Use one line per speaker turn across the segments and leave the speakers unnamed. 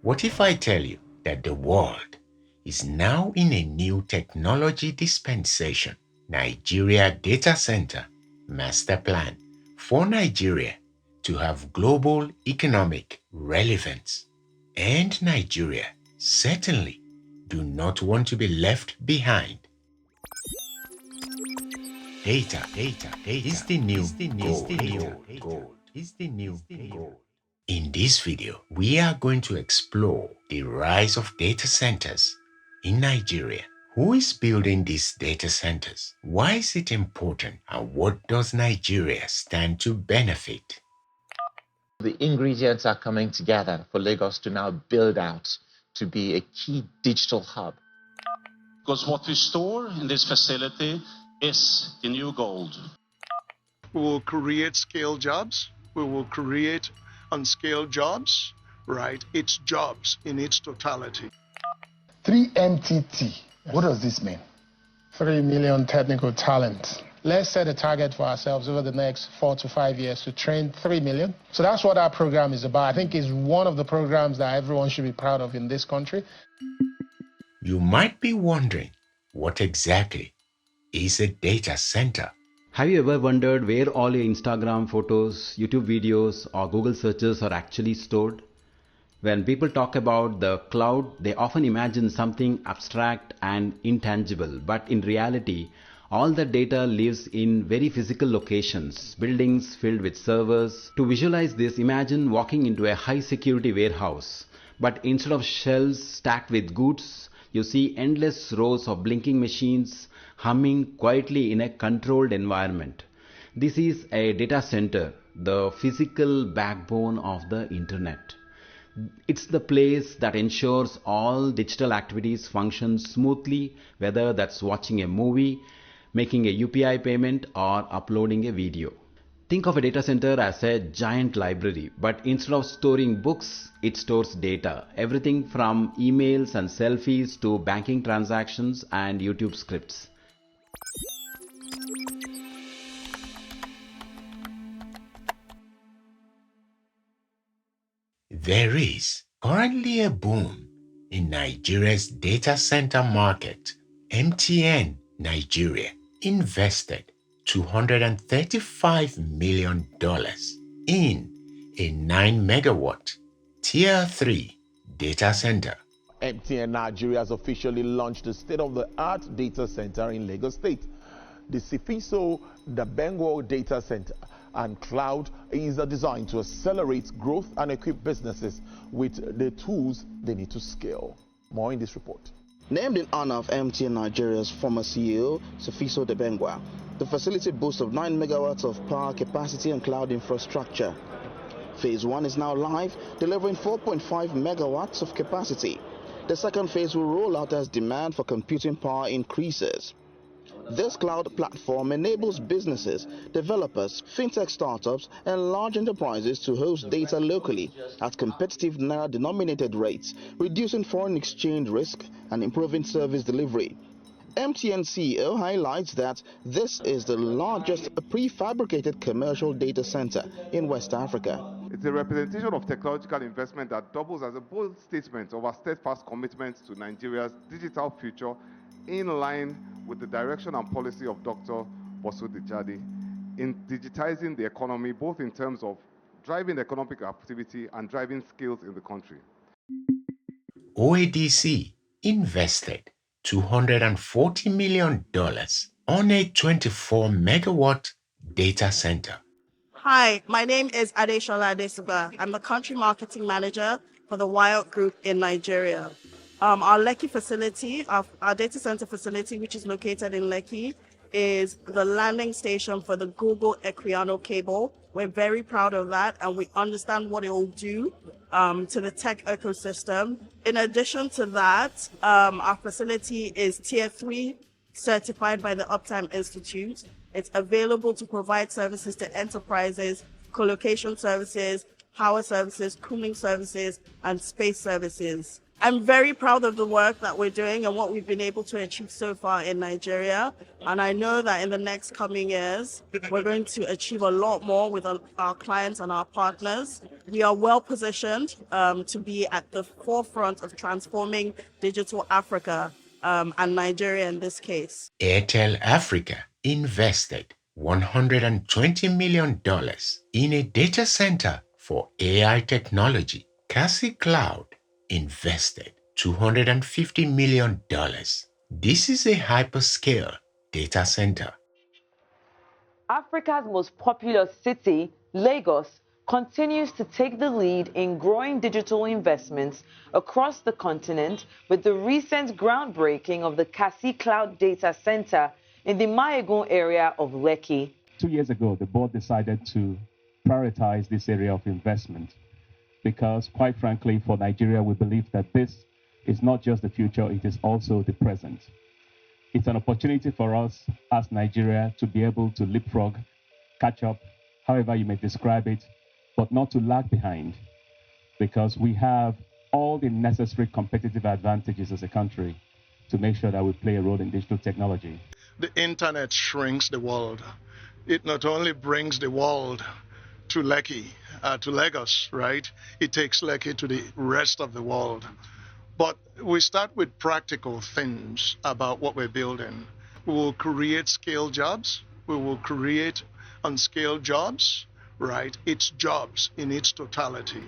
What if I tell you that the world is now in a new technology dispensation? Nigeria Data Center Masterplan for Nigeria to have global economic relevance. And Nigeria certainly do not want to be left behind. Data is the new gold. Is the new gold. In this video, we are going to explore the rise of data centers in Nigeria. Who is building these data centers? Why is it important? And what does Nigeria stand to benefit?
The ingredients are coming together for Lagos to now build out to be a key digital hub.
Because what we store in this facility is the new gold.
We will create scale jobs. We will create unscaled jobs, right? It's jobs in its totality.
3MTT. What does this mean? 3 million technical talent. Let's set a target for ourselves over the next 4 to 5 years to train 3 million. So that's what our program is about. I think it's one of the programs that everyone should be proud of in this country.
You might be wondering, what exactly is a data center?
Have you ever wondered where all your Instagram photos, YouTube videos, or Google searches are actually stored? When people talk about the cloud, they often imagine something abstract and intangible, but in reality, all that data lives in very physical locations, buildings filled with servers. To visualize this, imagine walking into a high security warehouse, but instead of shelves stacked with goods, you see endless rows of blinking machines humming quietly in a controlled environment. This is a data center, the physical backbone of the internet. It's the place that ensures all digital activities function smoothly, whether that's watching a movie, making a UPI payment, or uploading a video. Think of a data center as a giant library, but instead of storing books, it stores data. Everything from emails and selfies to banking transactions and YouTube scripts.
There is currently a boom in Nigeria's data center market. MTN Nigeria invested $235 million in a 9 megawatt Tier 3 data center.
MTN Nigeria has officially launched the state-of-the-art data center in Lagos State. The Sifiso Dabengwa Data Center and Cloud is designed to accelerate growth and equip businesses with the tools they need to scale. More in this report.
Named in honor of MTN Nigeria's former CEO, Sifiso Dabengwa, the facility boasts of 9 megawatts of power capacity and cloud infrastructure. Phase 1 is now live, delivering 4.5 megawatts of capacity. The second phase will roll out as demand for computing power increases. This cloud platform enables businesses, developers, fintech startups, and large enterprises to host data locally at competitive naira-denominated rates, reducing foreign exchange risk and improving service delivery. MTN CEO highlights that this is the largest prefabricated commercial data center in West Africa.
It's a representation of technological investment that doubles as a bold statement of our steadfast commitment to Nigeria's digital future, in line with the direction and policy of Dr. Bosu Dijadi in digitizing the economy, both in terms of driving economic activity and driving skills in the country.
OADC invested $240 million on a 24 megawatt data center.
Hi, my name is Adeshola Adesuba. I'm the country marketing manager for the Wild Group in Nigeria. Our Lekki facility, our data center facility, which is located in Lekki, is the landing station for the Google Equiano cable. We're very proud of that, and we understand what it will do to the tech ecosystem. In addition to that, our facility is Tier 3 certified by the Uptime Institute. It's available to provide services to enterprises, co-location services, power services, cooling services, and space services. I'm very proud of the work that we're doing and what we've been able to achieve so far in Nigeria. And I know that in the next coming years, we're going to achieve a lot more with our clients and our partners. We are well positioned to be at the forefront of transforming digital Africa and Nigeria in this case.
Airtel Africa invested $120 million in a data center for AI technology. Kasi Cloud invested $250 million. This is a hyperscale data center.
Africa's most populous city, Lagos, continues to take the lead in growing digital investments across the continent with the recent groundbreaking of the Kasi Cloud Data Center in the Maegun area of Lekki.
2 years ago, the board decided to prioritize this area of investment because, quite frankly, for Nigeria, we believe that this is not just the future, it is also the present. It's an opportunity for us as Nigeria to be able to leapfrog, catch up, however you may describe it, but not to lag behind, because we have all the necessary competitive advantages as a country to make sure that we play a role in digital technology.
The internet shrinks the world. It not only brings the world to Lekki, to Lagos, right? It takes Lekki to the rest of the world. But we start with practical things about what we're building. We will create scale jobs. We will create unscaled jobs, right? It's jobs in its totality.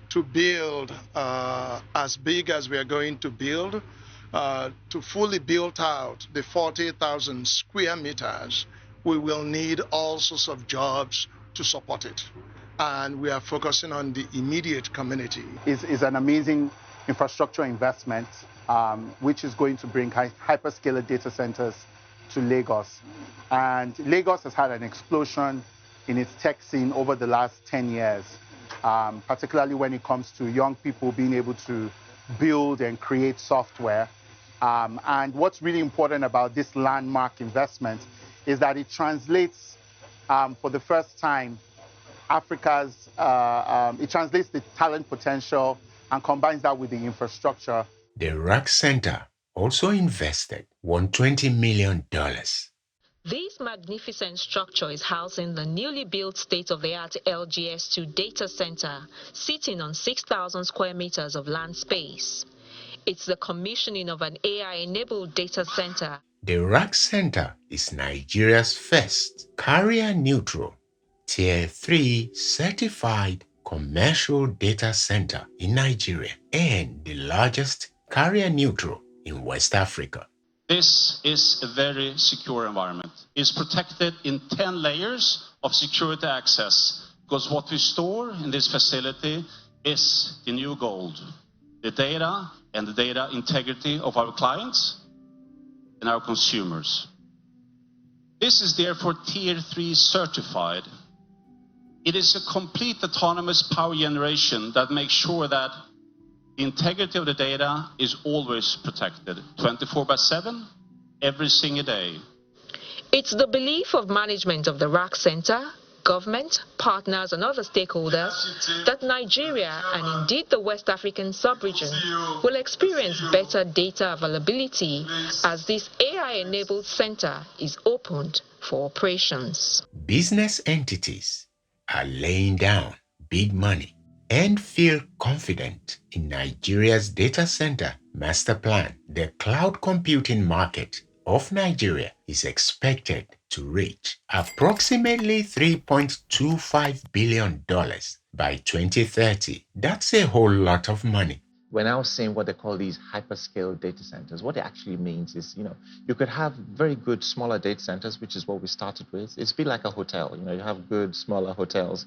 To build as big as we are going to build, to fully build out the 40,000 square meters, we will need all sorts of jobs to support it. And we are focusing on the immediate community.
It's an amazing infrastructure investment, which is going to bring hyperscaler data centers to Lagos. And Lagos has had an explosion in its tech scene over the last 10 years, particularly when it comes to young people being able to build and create software. And what's really important about this landmark investment is that it translates, for the first time, it translates the talent potential and combines that with the infrastructure.
The RAC Center also invested $120 million.
This magnificent structure is housing the newly built state-of-the-art LGS2 data center, sitting on 6,000 square meters of land space. It's the commissioning of an AI-enabled data center.
The RAC Center is Nigeria's first carrier-neutral, Tier 3 certified commercial data center in Nigeria and the largest carrier-neutral in West Africa.
This is a very secure environment. It's protected in 10 layers of security access, because what we store in this facility is the new gold, the data and the data integrity of our clients and our consumers. This is therefore Tier 3 certified. It is a complete autonomous power generation that makes sure that the integrity of the data is always protected, 24/7, every single day.
It's the belief of management of the RAC Center, government, partners and other stakeholders that Nigeria and indeed the West African sub-region will experience better data availability as this AI-enabled center is opened for operations.
Business entities are laying down big money and feel confident in Nigeria's data center Masterplan. The cloud computing market of Nigeria is expected to reach approximately $3.25 billion by 2030. That's a whole lot of money.
We're now seeing what they call these hyperscale data centers. What it actually means is, you could have very good smaller data centers, which is what we started with. It's a bit like a hotel. You have good smaller hotels.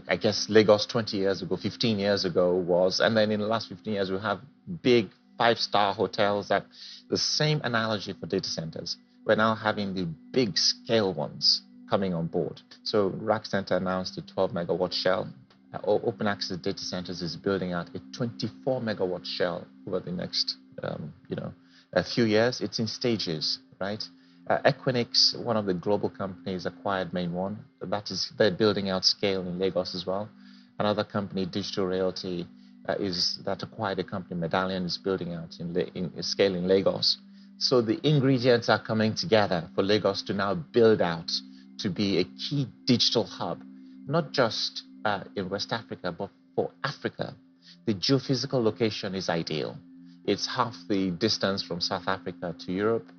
I guess Lagos 20 years ago, 15 years ago was, and then in the last 15 years, we have big 5-star hotels. That the same analogy for data centers. We're now having the big scale ones coming on board. So RAC Center announced a 12 megawatt shell. Open Access Data Centers is building out a 24 megawatt shell over the next, a few years. It's in stages, right? Equinix, one of the global companies, acquired Main One. They're building out scale in Lagos as well. Another company, Digital Realty, that acquired a company, Medallion, is building out in scale in Lagos. So the ingredients are coming together for Lagos to now build out to be a key digital hub, not just in West Africa, but for Africa. The geophysical location is ideal. It's half the distance from South Africa to Europe.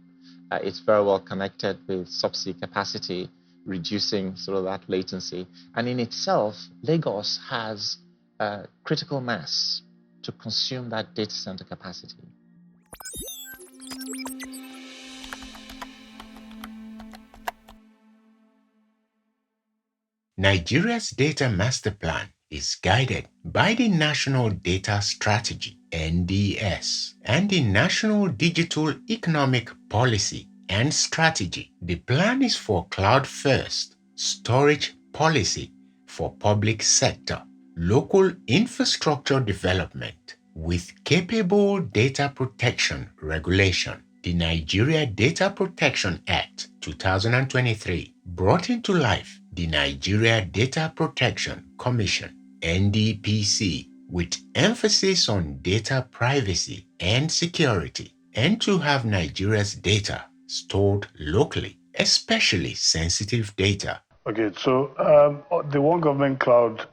It's very well connected with subsea capacity, reducing sort of that latency. And in itself, Lagos has critical mass to consume that data center capacity.
Nigeria's data master plan is guided by the National Data Strategy (NDS) and the National Digital Economic Policy and Strategy. The plan is for cloud-first storage policy for public sector, local infrastructure development with capable data protection regulation. The Nigeria Data Protection Act 2023 brought into life the Nigeria Data Protection Commission (NDPC) with emphasis on data privacy and security, and to have Nigeria's data stored locally, especially sensitive data.
Okay, so the One Government Cloud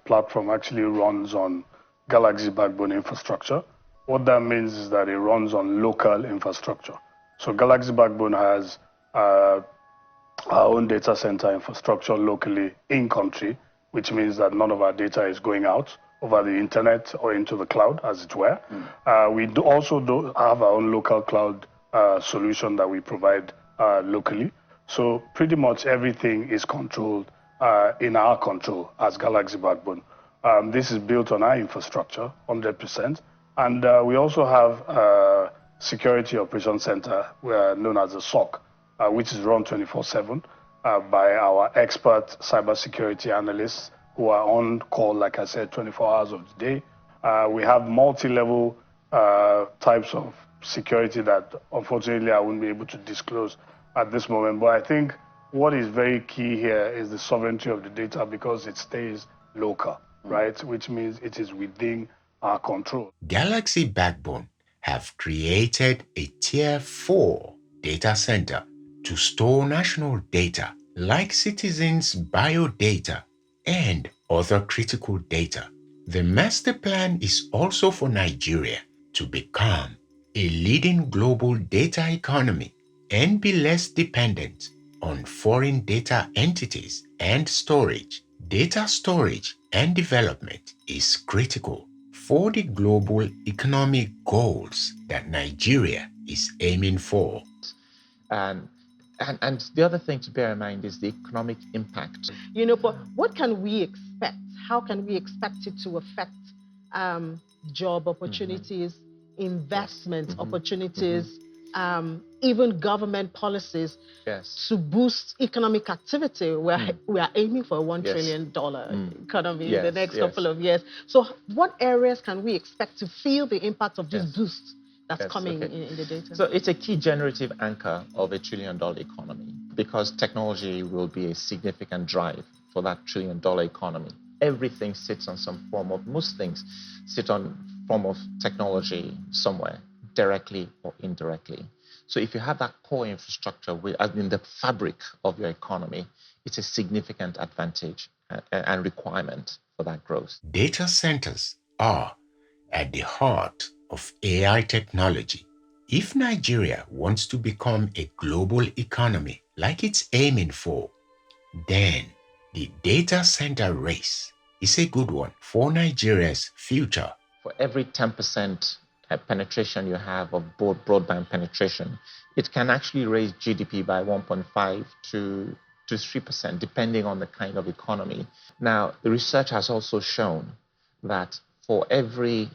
platform actually runs on Galaxy backbone infrastructure. What that means is that it runs on local infrastructure. So Galaxy backbone has our own data center infrastructure locally in country, which means that none of our data is going out over the internet or into the cloud, as it were. We also have our own local cloud solution that we provide locally. So pretty much everything is controlled in our control as Galaxy backbone. This is built on our infrastructure, 100%. And we also have a Security Operations Center, known as the SOC, which is run 24/7 by our expert cybersecurity analysts who are on call, like I said, 24 hours of the day. We have multi-level types of security that unfortunately I wouldn't be able to disclose at this moment. But I think what is very key here is the sovereignty of the data, because it stays local, right? Which means it is within our control.
Galaxy Backbone have created a Tier 4 data center to store national data like citizens' biodata and other critical data. The master plan is also for Nigeria to become a leading global data economy and be less dependent on foreign data entities and storage. Data storage and development is critical for the global economic goals that Nigeria is aiming for.
And the other thing to bear in mind is the economic impact.
But what can we expect? How can we expect it to affect job opportunities, investment opportunities, even government policies to boost economic activity? We are aiming for a $1 trillion economy in the next couple of years. So what areas can we expect to feel the impact of this boost that's coming in the data?
So it's a key generative anchor of a $1 trillion economy, because technology will be a significant drive for that $1 trillion economy. Everything sits on some form of, most things sit on form of technology somewhere, directly or indirectly. So if you have that core infrastructure in the fabric of your economy, it's a significant advantage and requirement for that growth.
Data centers are at the heart of AI technology. If Nigeria wants to become a global economy like it's aiming for, then the data center race is a good one for Nigeria's future.
For every 10% penetration you have of broadband penetration, it can actually raise GDP by 1.5 to 3%, depending on the kind of economy. Now, the research has also shown that for every,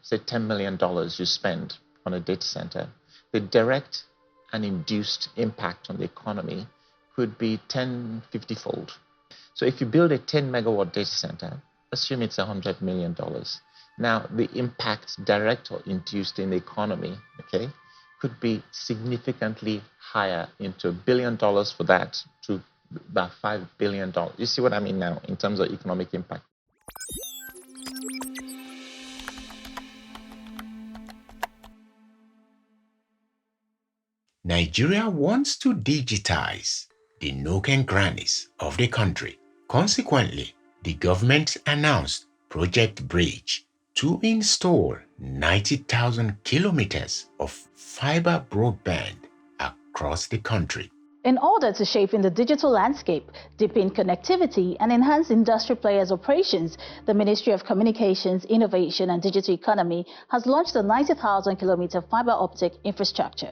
say, $10 million you spend on a data center, the direct and induced impact on the economy could be 50-fold. So if you build a 10 megawatt data center, assume it's $100 million. Now, the impact direct or induced in the economy, could be significantly higher, into $1 billion for that to about $5 billion. You see what I mean now in terms of economic impact?
Nigeria wants to digitize the nook and crannies of the country. Consequently, the government announced Project Bridge to install 90,000 kilometers of fiber broadband across the country.
In order to shape in the digital landscape, deepen connectivity, and enhance industry players' operations, the Ministry of Communications, Innovation and Digital Economy has launched a 90,000-kilometer fiber optic infrastructure.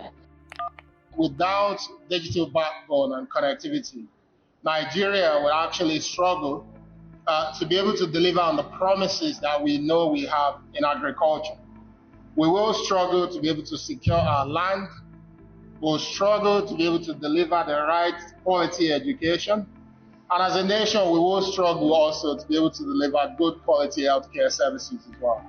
Without digital backbone and connectivity, Nigeria will actually struggle to be able to deliver on the promises that we know we have in agriculture. We will struggle to be able to secure our land. We'll struggle to be able to deliver the right quality education. And as a nation, we will struggle also to be able to deliver good quality healthcare services as well.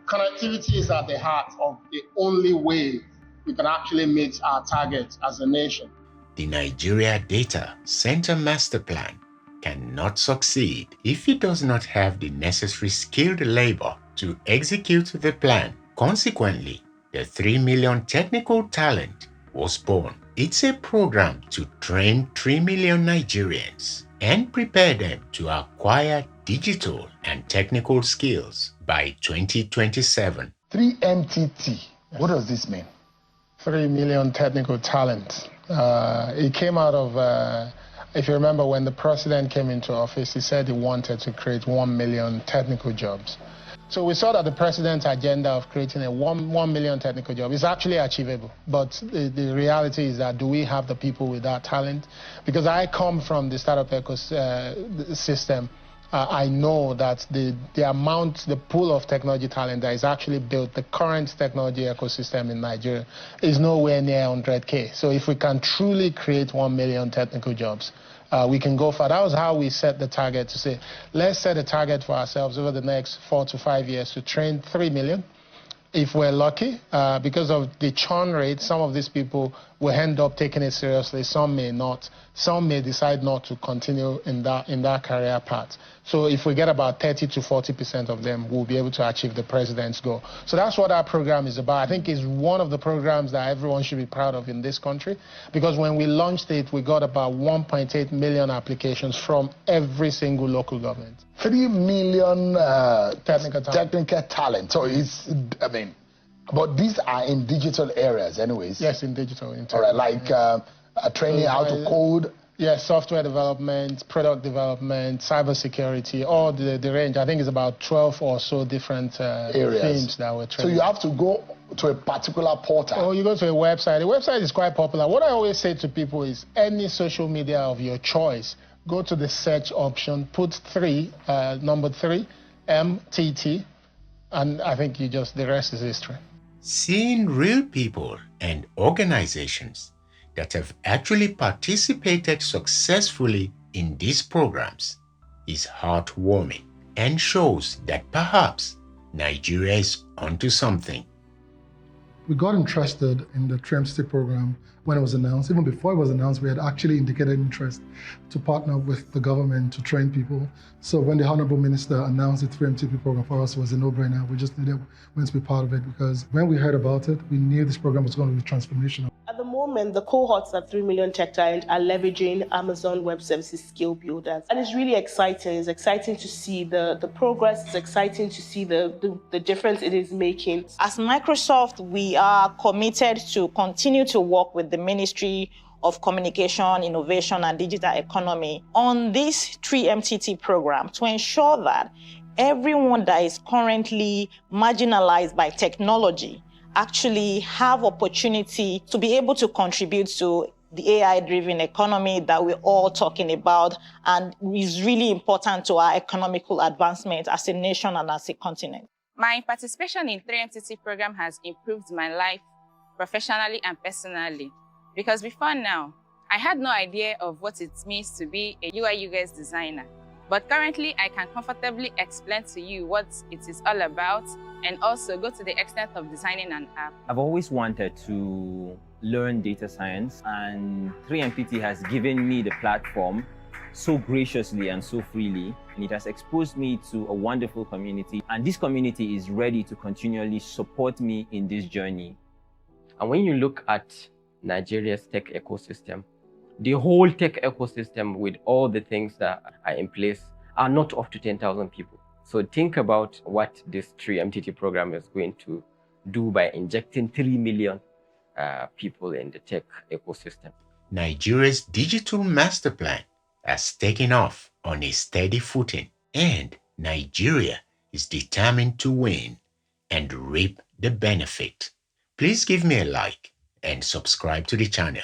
Connectivity is at the heart of the only way we can actually meet our targets as a nation.
The Nigeria Data Center Masterplan cannot succeed if it does not have the necessary skilled labor to execute the plan. Consequently, the 3 million technical talent was born. It's a program to train 3 million Nigerians and prepare them to acquire digital and technical skills by 2027.
3MTT, what does this mean? 3 million technical talent. It came out of, if you remember, when the president came into office, he said he wanted to create 1 million technical jobs. So we saw that the president's agenda of creating a 1 million technical job is actually achievable. But the reality is that do we have the people with that talent? Because I come from the startup ecosystem. I know that the pool of technology talent that is actually built, the current technology ecosystem in Nigeria is nowhere near 100K. So if we can truly create 1 million technical jobs, we can go far. That was how we set the target to say, let's set a target for ourselves over the next 4 to 5 years to train 3 million. If we're lucky, because of the churn rate, some of these people will end up taking it seriously, some may not. Some may decide not to continue in that career path. So if we get about 30 to 40% of them, we'll be able to achieve the president's goal. So that's what our program is about. I think it's one of the programs that everyone should be proud of in this country, because when we launched it, we got about 1.8 million applications from every single local government.
3 million
technical
talent. So it's, I mean, but these are in digital areas anyways.
Yes, in digital.
All right, like training how to code.
Yes, software development, product development, cybersecurity, all the range. I think it's about 12 or so different
areas.
Themes that we're training.
So you have to go to a particular portal.
Oh, you go to a website. The website is quite popular. What I always say to people is any social media of your choice, go to the search option, put number 3, MTT, and I think the rest is history.
Seeing real people and organizations that have actually participated successfully in these programs is heartwarming and shows that perhaps Nigeria is onto something.
We got interested in the 3MTT program when it was announced. Even before it was announced, we had actually indicated interest to partner with the government to train people. So when the Honorable Minister announced the 3MTT program for us, it was a no-brainer. We just needed to be part of it because when we heard about it, we knew this program was going to be transformational.
At the moment, the cohorts at 3 million tech talent are leveraging Amazon Web Services skill builders. And it's really exciting. It's exciting to see the progress. It's exciting to see the difference it is making.
As Microsoft, we are committed to continue to work with the Ministry of Communication, Innovation and Digital Economy on this 3MTT program to ensure that everyone that is currently marginalized by technology actually have opportunity to be able to contribute to the AI-driven economy that we're all talking about and is really important to our economical advancement as a nation and as a continent.
My participation in 3MTT program has improved my life professionally and personally because before now, I had no idea of what it means to be a UI/UX designer. But currently, I can comfortably explain to you what it is all about and also go to the extent of designing an app.
I've always wanted to learn data science, and 3MTT has given me the platform so graciously and so freely, and it has exposed me to a wonderful community, and this community is ready to continually support me in this journey.
And when you look at
Nigeria's tech ecosystem. The whole tech ecosystem with all the things that are in place are not up to 10,000 people. So think about what this 3MTT program is going to do by injecting 3 million people in the tech ecosystem.
Nigeria's digital master plan has taken off on a steady footing, and Nigeria is determined to win and reap the benefit. Please give me a like and subscribe to the channel.